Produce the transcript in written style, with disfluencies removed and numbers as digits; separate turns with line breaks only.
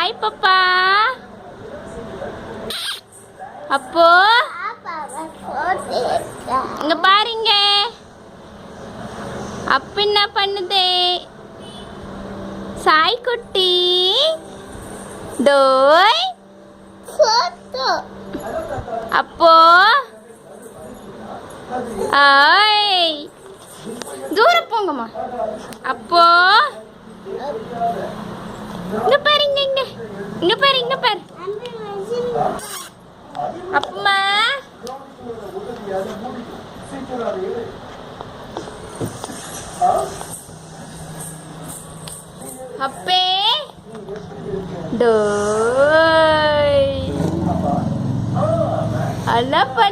Hi பாப்பா. அப்போ இங்க பாருங்க, அப்ப என்ன பண்ணுதே சாய் குட்டி. டோய் அப்போ ஆய் தூரம் போங்கம்மா. அப்போ இங்க பாருங்க, இங்க பாரு, இங்க பாரு. அப்பமா அப்பே டோய் அல்லப்பா.